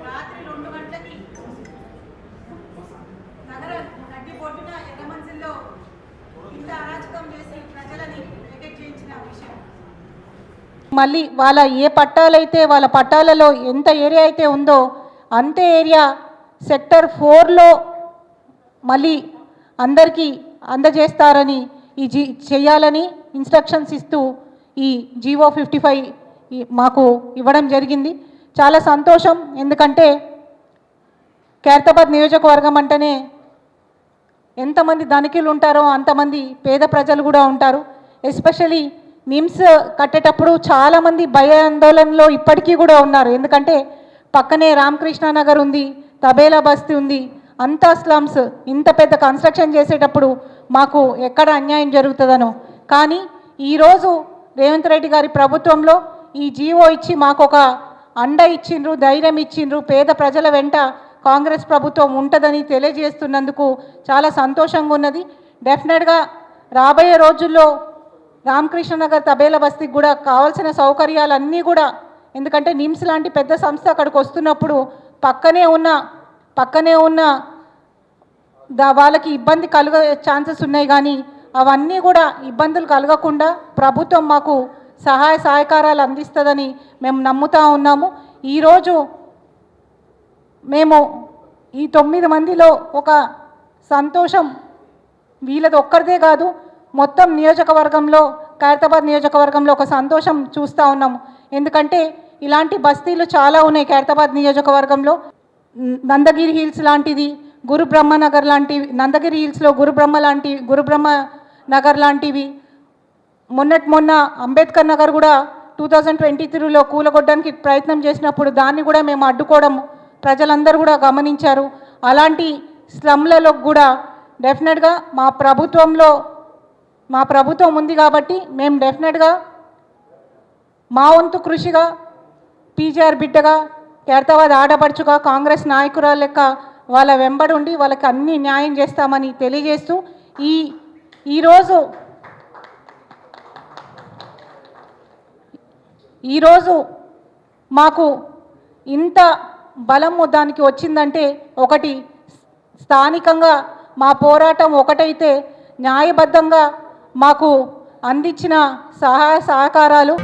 రాత్రి 2 గంటలకి నగర నడ్డి పొట్టున ఎర్రమంజిల్లో ఇంత అరాచకం చేసి ప్రజలని టికెట్ చేయించిన విషయం, మళ్ళీ వాళ్ళ ఏ పట్టాలైతే వాళ్ళ పట్టాలలో ఎంత ఏరియా అయితే ఉందో అంతే ఏరియా సెక్టర్ 4లో మళ్ళీ అందరికీ అందజేస్తారని చేయాలని ఇన్స్ట్రక్షన్స్ ఇస్తూ ఈ జీవో 55 మాకు ఇవ్వడం జరిగింది. చాలా సంతోషం. ఎందుకంటే ఖైరతాబాద్ నియోజకవర్గం అంటేనే ఎంతమంది ధనికులు ఉంటారో అంతమంది పేద ప్రజలు కూడా ఉంటారు. ఎస్పెషలీ నిమ్స్ కట్టేటప్పుడు చాలామంది భయాందోళనలో ఇప్పటికీ కూడా ఉన్నారు. ఎందుకంటే పక్కనే రామకృష్ణ నగర్ ఉంది, తబేలా బస్తీ ఉంది, అంతా స్లమ్స్. ఇంత పెద్ద కన్స్ట్రక్షన్ చేసేటప్పుడు మాకు ఎక్కడ అన్యాయం జరుగుతుందనో. కానీ ఈరోజు రేవంత్ రెడ్డి గారి ప్రభుత్వంలో ఈ జీవో ఇచ్చి మాకు ఒక అండ ఇచ్చిండ్రు, ధైర్యం ఇచ్చిండ్రు. పేద ప్రజల వెంట కాంగ్రెస్ ప్రభుత్వం ఉంటుందని తెలియజేస్తున్నందుకు చాలా సంతోషంగా ఉన్నది. డెఫినెట్గా రాబోయే రోజుల్లో రామకృష్ణ నగర్ తబేలా బస్తీకి కూడా కావాల్సిన సౌకర్యాలన్నీ కూడా, ఎందుకంటే నిమ్స్ లాంటి పెద్ద సంస్థ అక్కడికి వస్తున్నప్పుడు పక్కనే ఉన్న వాళ్ళకి ఇబ్బంది కలిగే ఛాన్సెస్ ఉన్నాయి. కానీ అవన్నీ కూడా ఇబ్బందులు కలగకుండా ప్రభుత్వం మాకు సహాయ సహకారాలు అందిస్తుందని మేము నమ్ముతూ ఉన్నాము. ఈరోజు మేము ఈ 9 మందిలో ఒక సంతోషం వీళ్ళది ఒక్కరిదే కాదు, మొత్తం నియోజకవర్గంలో ఖైరతాబాద్ నియోజకవర్గంలో ఒక సంతోషం చూస్తూ ఉన్నాము. ఎందుకంటే ఇలాంటి బస్తీలు చాలా ఉన్నాయి ఖైరతాబాద్ నియోజకవర్గంలో. నందగిరి హిల్స్ లాంటిది, గురుబ్రహ్మ నగర్ లాంటివి, నందగిరి హిల్స్లో గురుబ్రహ్మ నగర్ లాంటివి. మొన్న అంబేద్కర్ నగర్ కూడా 2023లో కూలగొట్టడానికి ప్రయత్నం చేసినప్పుడు దాన్ని కూడా మేము అడ్డుకోవడం ప్రజలందరూ కూడా గమనించారు. అలాంటి స్లమ్లలో కూడా డెఫినెట్గా మా ప్రభుత్వం ఉంది కాబట్టి మేము డెఫినెట్గా మా వంతు కృషిగా పీజీఆర్ బిడ్డగా ఖైరతాబాద్ ఆడపడుచుగా కాంగ్రెస్ నాయకురాల లెక్క వాళ్ళ వెంబడి ఉండి వాళ్ళకి అన్ని న్యాయం చేస్తామని తెలియజేస్తూ ఈరోజు మాకు ఇంత బలము దానికి వచ్చిందంటే, ఒకటి స్థానికంగా మా పోరాటం ఒకటైతే న్యాయబద్ధంగా మాకు అందించిన సహాయ సహకారాలు,